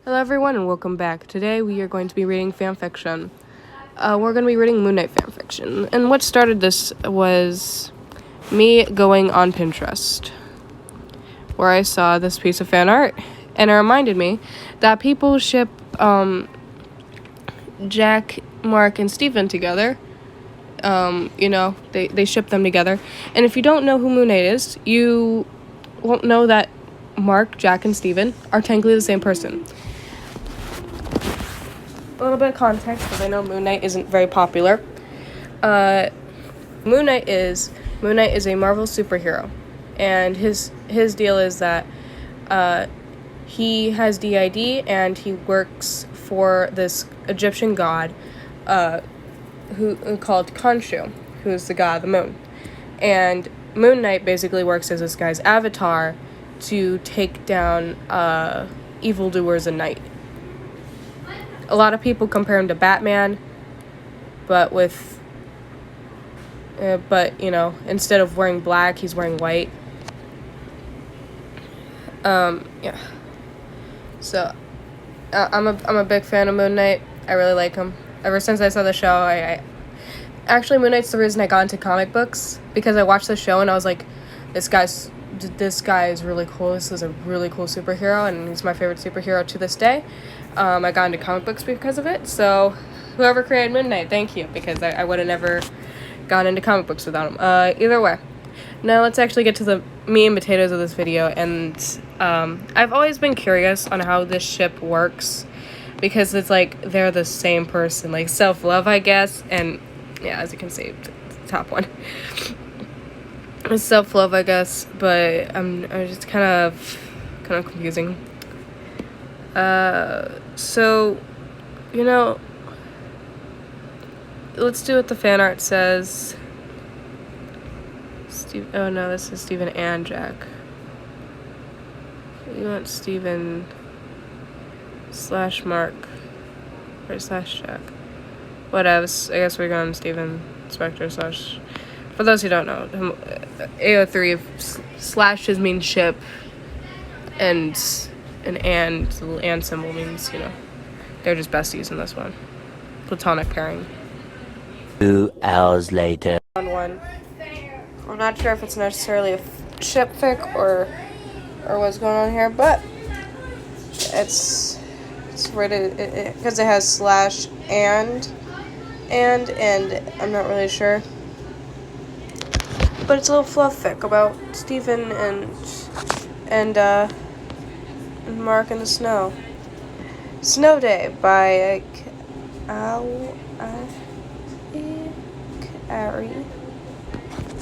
Hello everyone and welcome back. Today we are going to be reading fanfiction. We're going to be reading Moon Knight fanfiction. And what started this was me going on Pinterest, where I saw this piece of fan art, and it reminded me that people ship Jack, Mark, and Steven together. They ship them together. And if you don't know who Moon Knight is, you won't know that Mark, Jack, and Steven are technically the same person. A little bit of context, because I know Moon Knight isn't very popular. Moon Knight is a Marvel superhero, and his deal is that he has DID and he works for this Egyptian god who called Khonshu, who is the god of the moon. And Moon Knight basically works as this guy's avatar to take down evildoers at night. A lot of people compare him to Batman, but instead of wearing black, he's wearing white. Yeah. So, I'm a big fan of Moon Knight. I really like him. Ever since I saw the show, actually Moon Knight's the reason I got into comic books, because I watched the show and I was like, this guy is really cool. This is a really cool superhero, and he's my favorite superhero to this day. I got into comic books because of it, so whoever created Moon Knight, thank you, because I would have never gone into comic books without him. Either way, now let's actually get to the meat and potatoes of this video. And I've always been curious on how this ship works, because it's like they're the same person, like self-love, I guess. And yeah, as you can see, the top one. It's self-love, I guess, but I'm just kind of confusing. So, let's do what the fan art says. Oh no, this is Steven and Jack. You want Steven / Mark or / Jack. Whatevs. I guess we're going Steven Spectre / For those who don't know, AO3 slashes mean ship, and the little and symbol means, they're just besties in this one. Platonic pairing. 2 hours later. On one. I'm not sure if it's necessarily a ship fic or what's going on here, but it's rated because it has / and I'm not really sure. But it's a little fluff fic about Steven and Mark in the snow. Snow Day by Ari.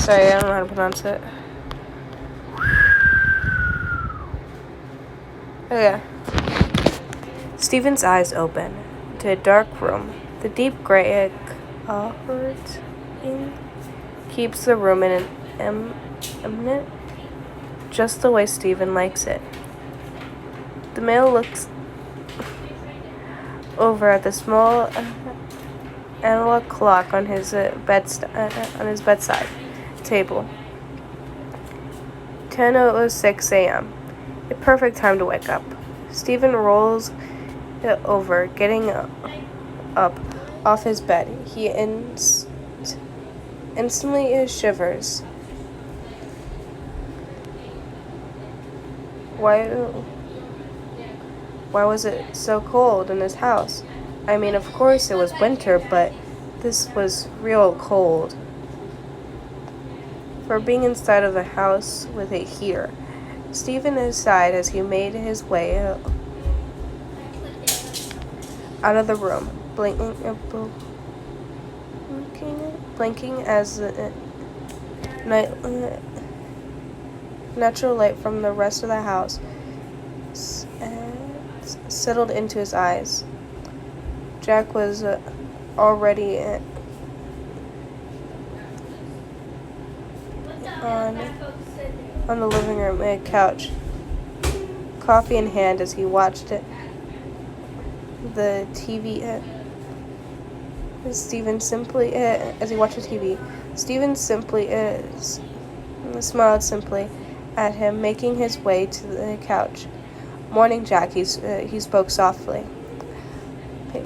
Sorry, I don't know how to pronounce it. Oh yeah. Steven's eyes open to a dark room. The deep gray curtain keeps the room in an eminent, just the way Steven likes it. The male looks over at the small analog clock on his bedside table. 10:06 a.m. A perfect time to wake up. Steven rolls it over, getting up off his bed. He instantly shivers. Why was it so cold in this house? I mean, of course it was winter, but this was real cold. For being inside of a house with a heater. Steven sighed as he made his way out of the room, blinking as the natural light from the rest of the house settled into his eyes. Jack was already on the living room couch, coffee in hand, as he watched the TV. As he watched the TV, Steven simply smiled simply at him, making his way to the couch. Morning, Jack, he spoke softly. Hey.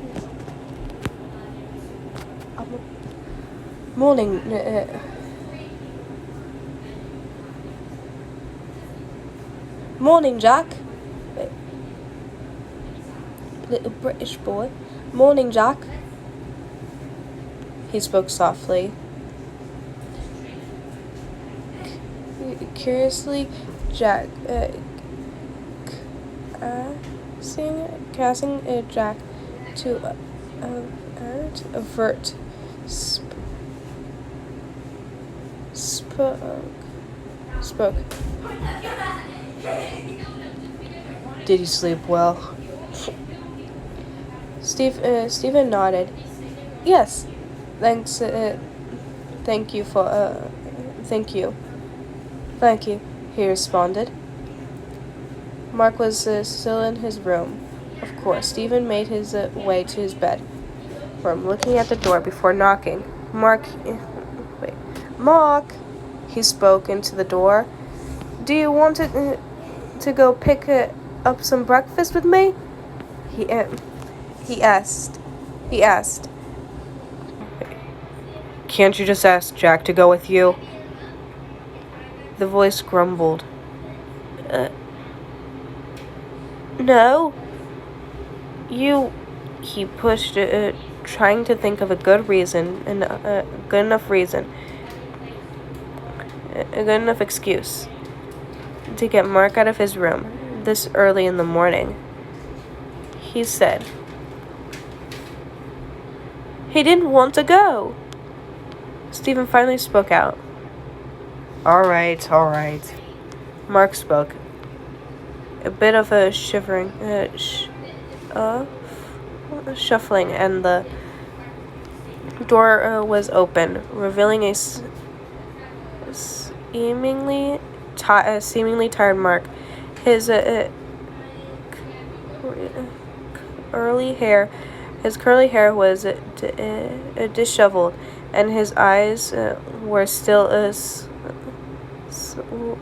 Morning, Morning, Jack. Little British boy. Morning, Jack. He spoke softly. Curiously, Jack, casting Jack to avert spoke. Did you sleep well? Stephen nodded. Yes. Thanks. Thank you for. Thank you. Thank you. He responded. Mark was still in his room. Of course, Stephen made his way to his bedroom, looking at the door before knocking. Mark. He spoke into the door. Do you want to go pick up some breakfast with me? He asked. Can't you just ask Jack to go with you? The voice grumbled. No. He pushed, trying to think of a good reason, and a good enough reason, a good enough excuse to get Mark out of his room this early in the morning. He said he didn't want to go. Stephen finally spoke out. All right. Mark spoke. A bit of a shivering, shuffling, and the door was open, revealing a seemingly tired Mark. His curly hair was disheveled, and his eyes were still Siglet.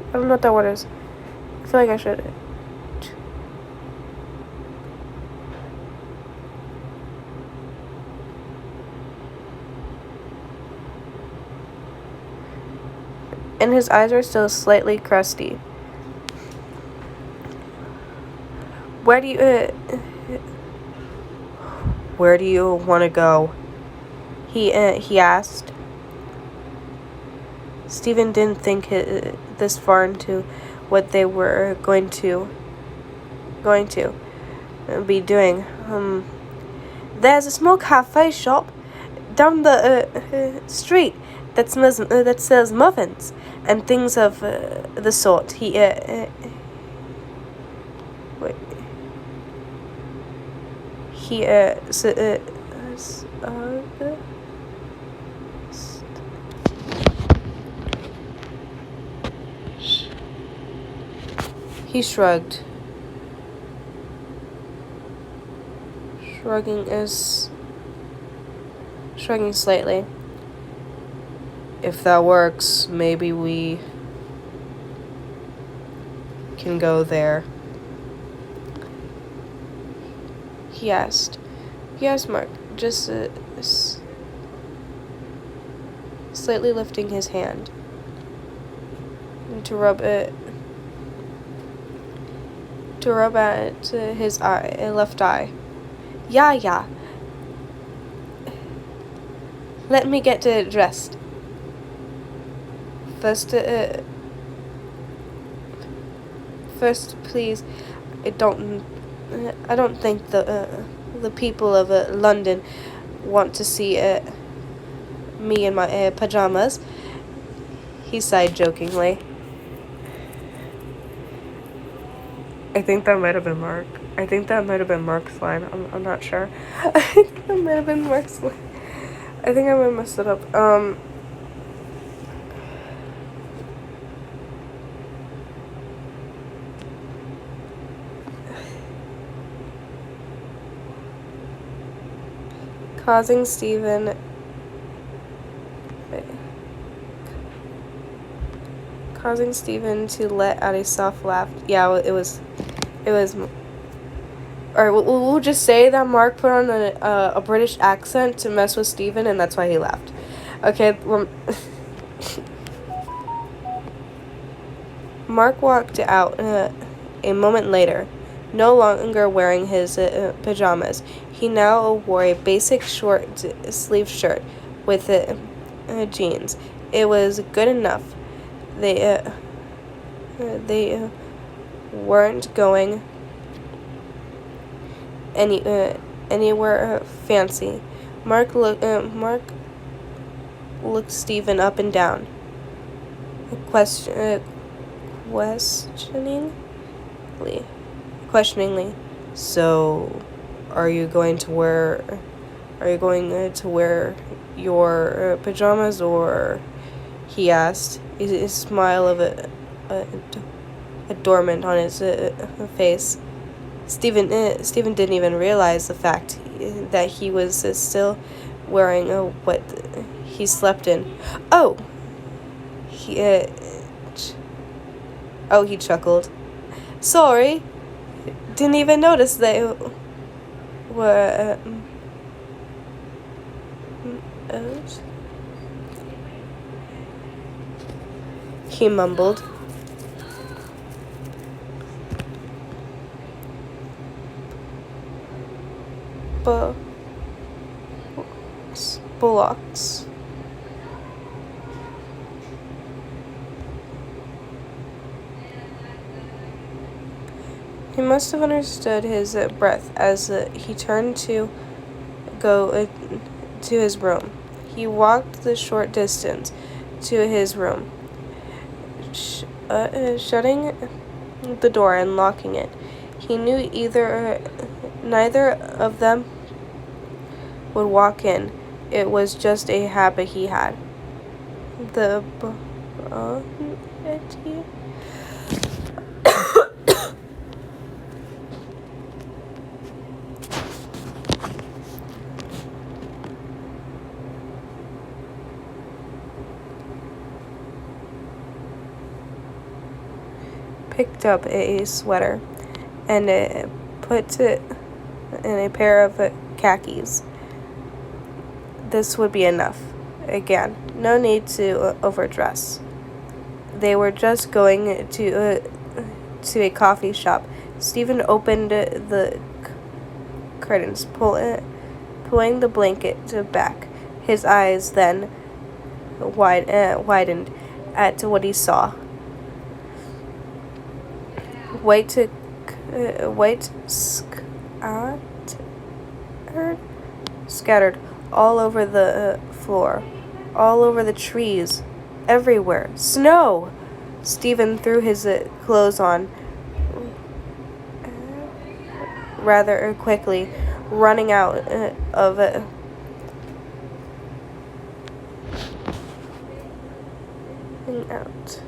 I don't know what that word is. I feel like I should. And his eyes are still slightly crusty. Where do you want to go? He asked. Stephen didn't think this far into what they were going to be doing. There's a small cafe shop down the street that sells muffins and things of the sort. He shrugged. Shrugging slightly. If that works, maybe we can go there. He asked. Yes, Mark. Just slightly lifting his hand to rub at his left eye. Yeah. Let me get dressed. First, please. I don't think the people of London want to see me in my pajamas. He sighed jokingly. I think that might have been Mark. I think that might have been Mark's line. I'm not sure. I think that might have been Mark's line. I think I might have messed it up. causing Stephen to let out a soft laugh. Yeah, it was. Or we'll just say that Mark put on a British accent to mess with Stephen, and that's why he laughed. Okay, Mark walked out a moment later, no longer wearing his pajamas. He now wore a basic short sleeve shirt with jeans. It was good enough. They weren't going anywhere fancy. Mark looked Stephen up and down, questioningly. So, are you going to wear your pajamas, or? He asked, a smile of adornment on his face. Stephen didn't even realize the fact that he was still wearing what he slept in. Oh, he chuckled. Sorry, didn't even notice they were. He mumbled. Bullocks. He must have understood his breath as he turned to go to his room. He walked the short distance to his room, shutting the door and locking it. He knew neither of them would walk in. It was just a habit he had. The picked up a sweater and put it in a pair of khakis. This would be enough. Again, no need to overdress. They were just going to a coffee shop. Stephen opened the curtains, pulling the blanket back. His eyes then widened at what he saw. White scattered all over the floor, all over the trees, everywhere. Snow! Stephen threw his clothes on rather quickly, running out of out.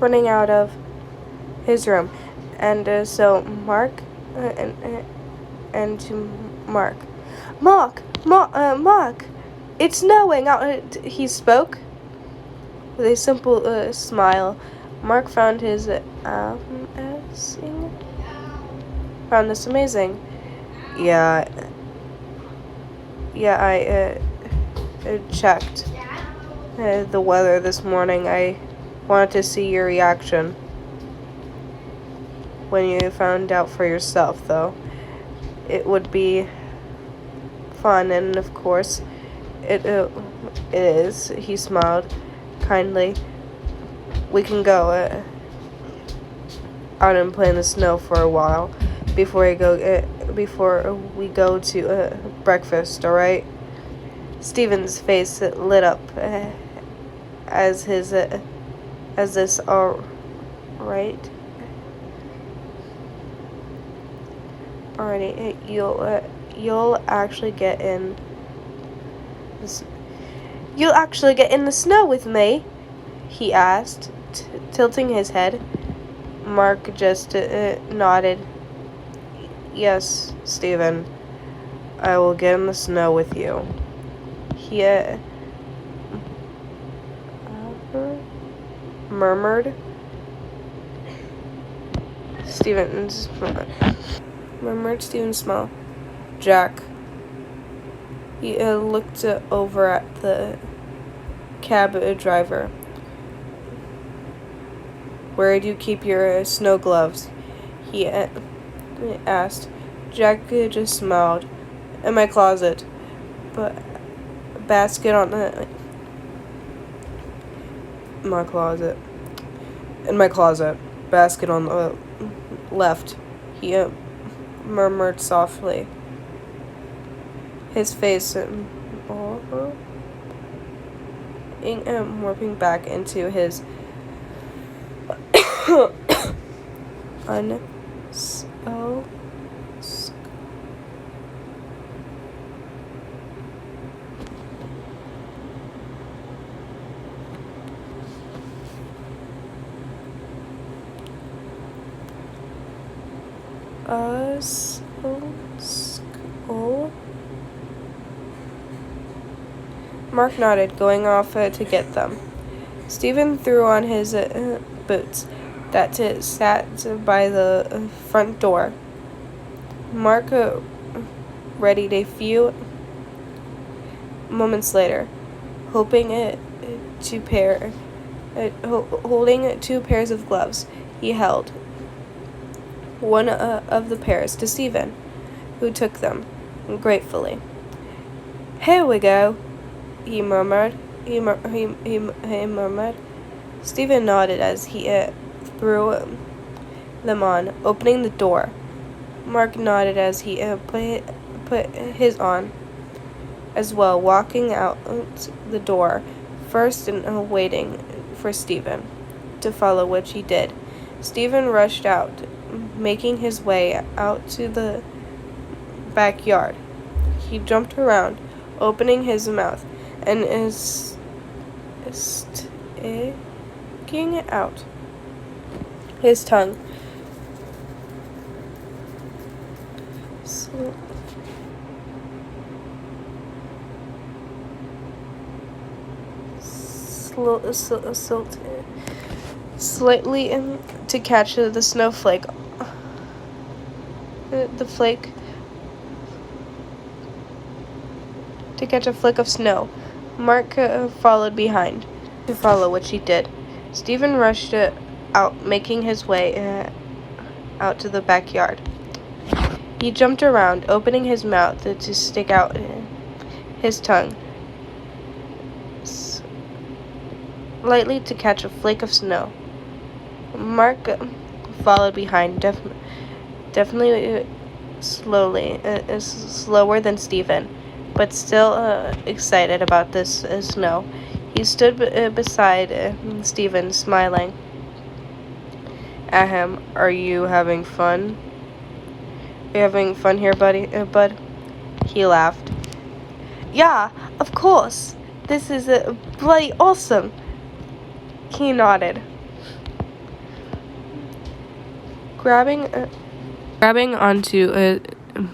Running out of his room, and so Mark and to Mark, it's snowing out. He spoke with a simple smile. Mark found this amazing. Yeah, I checked the weather this morning. I wanted to see your reaction when you found out for yourself, though. It would be fun, and of course, it is. He smiled kindly. We can go out and play in the snow for a while before we go to breakfast. All right? Steven's face lit up as this all right. Alrighty, you'll actually get in. You'll actually get in the snow with me? He asked, tilting his head. Mark just nodded. Yes, Steven, I will get in the snow with you. He murmured. Steven's smile. Jack. He looked over at the cab driver. Where do you keep your snow gloves? He asked. Jack just smiled. In my closet. But basket on my closet. In my closet. Basket on the left. He murmured softly. His face morphing back into his Mark nodded, going off to get them. Stephen threw on his boots that sat by the front door. Mark readied a few moments later, holding 2 pairs of gloves. He held one of the pairs to Stephen, who took them gratefully. Here we go, he murmured. He murmured. Stephen nodded as he threw them on, opening the door. Mark nodded as he put his on as well, walking out the door first and waiting for Stephen to follow, which he did. Stephen rushed out, making his way out to the backyard. He jumped around, opening his mouth and sticking out his tongue. Slightly to catch the snowflake. The flake. To catch a flick of snow. Mark followed behind, to follow, which he did. Stephen rushed out, making his way out to the backyard. He jumped around, opening his mouth to stick out his tongue, lightly to catch a flake of snow. Mark followed behind, definitely slowly, slower than Stephen, but still excited about this snow. He stood beside Stephen, smiling at him. Are you having fun? Are you having fun here, bud? He laughed. Yeah, of course. This is bloody awesome. He nodded. Grabbing onto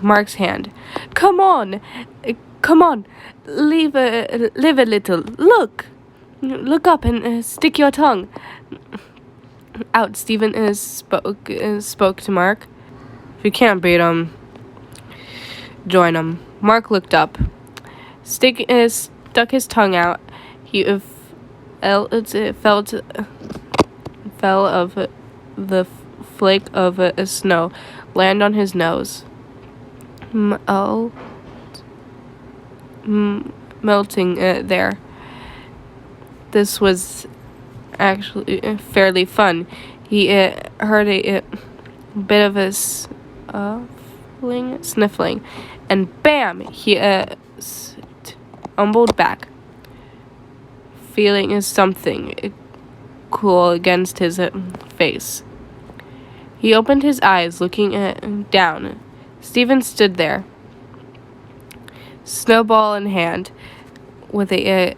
Mark's hand. Come on, live a little. Look up and stick your tongue out. Stephen spoke to Mark. If you can't beat him, join him. Mark looked up, stuck his tongue out. He fell of the flake of snow, land on his nose, melting there. This was actually fairly fun. He heard a bit of a sniffling, and bam! He humbled back, feeling something cool against his face. He opened his eyes, looking down. Stephen stood there, snowball in hand, with a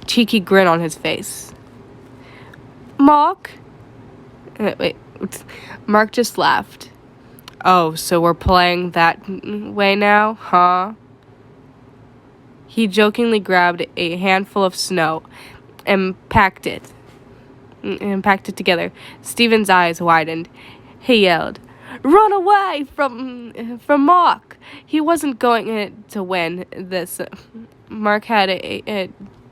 cheeky grin on his face. Mark? Wait. Mark just laughed. Oh, so we're playing that way now, huh? He jokingly grabbed a handful of snow and packed it together. Stephen's eyes widened. He yelled, "Run away from Mark! He wasn't going to win this." Mark had a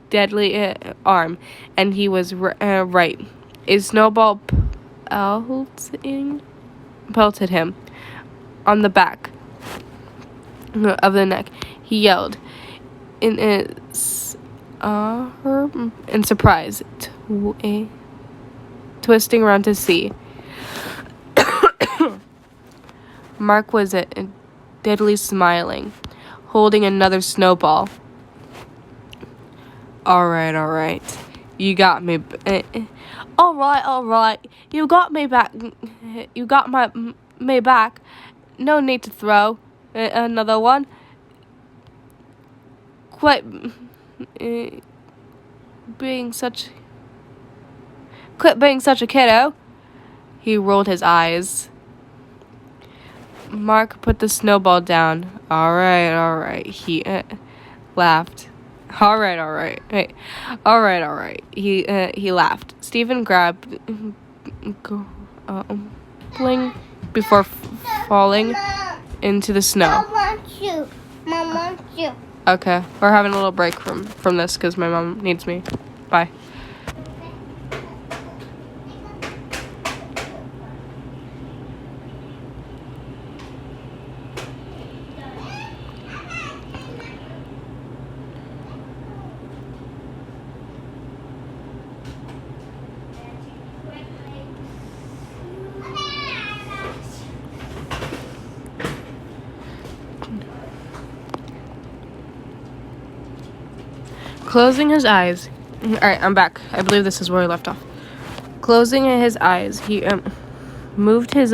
deadly arm, and he was right. A snowball pelted him on the back of the neck. He yelled in surprise, twisting around to see. Mark was deadly smiling, holding another snowball. All right. You got me. All right. You got me back. You got me back. No need to throw another one. Quit being such a kiddo. He rolled his eyes. Mark put the snowball down. All right. He laughed. All right. Hey. All right. He laughed. Stephen grabbed bling before falling into the snow. Mom wants you. Okay, we're having a little break from this because my mom needs me. Bye. Closing his eyes. Alright, I'm back. I believe this is where we left off. Closing his eyes, he moved his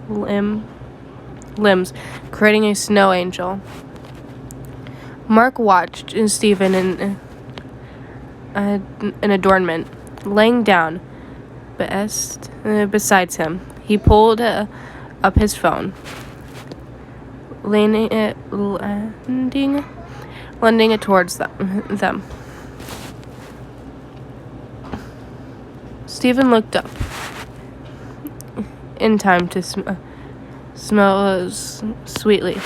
limbs, creating a snow angel. Mark watched Stephen in an adornment, laying down beside him. He pulled up his phone, lending it towards them. Stephen looked up in time to smile sweetly.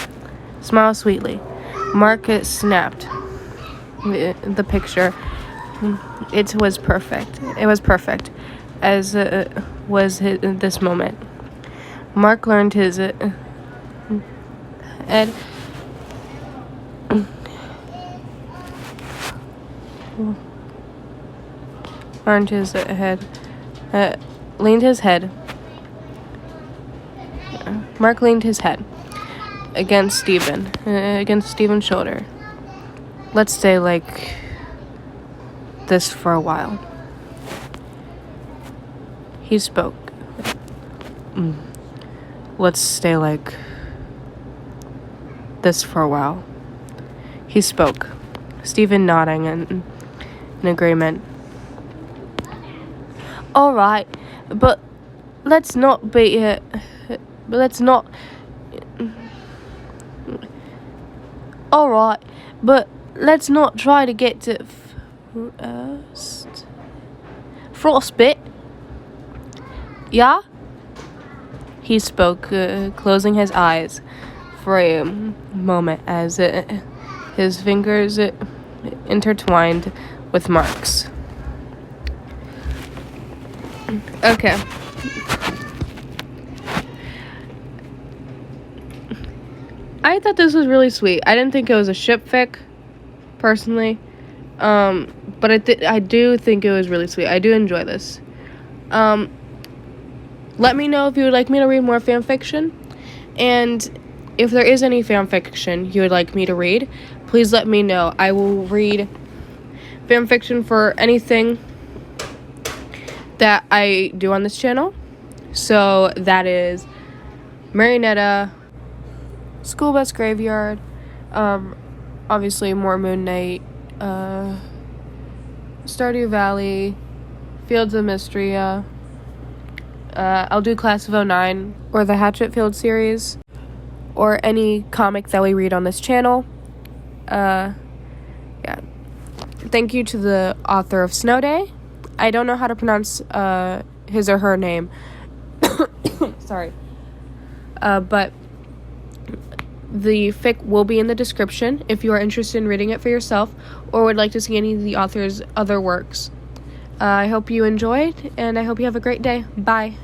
Mark snapped the picture. It was perfect, as was this moment. Mark learned his head. Leaned his head. Mark leaned his head against Stephen's shoulder. Let's stay like this for a while. He spoke. Let's stay like this for a while. He spoke. Stephen nodding in agreement. All right, but let's not be. All right, but let's not try to get to frostbite. Yeah? He spoke, closing his eyes for a moment as his fingers intertwined with Mark's. Okay. I thought this was really sweet. I didn't think it was a ship fic, personally. But I do think it was really sweet. I do enjoy this. Let me know if you would like me to read more fan fiction. And if there is any fan fiction you would like me to read, please let me know. I will read fan fiction for anything that I do on this channel. So that is Marionetta, School Bus Graveyard, obviously more Moon Knight, Stardew Valley, Fields of Mystria. I'll do Class of 09 or the Hatchetfield series, or any comic that we read on this channel. Yeah. Thank you to the author of Snow Day. I don't know how to pronounce his or her name. Sorry. But the fic will be in the description if you are interested in reading it for yourself or would like to see any of the author's other works. I hope you enjoyed, and I hope you have a great day. Bye.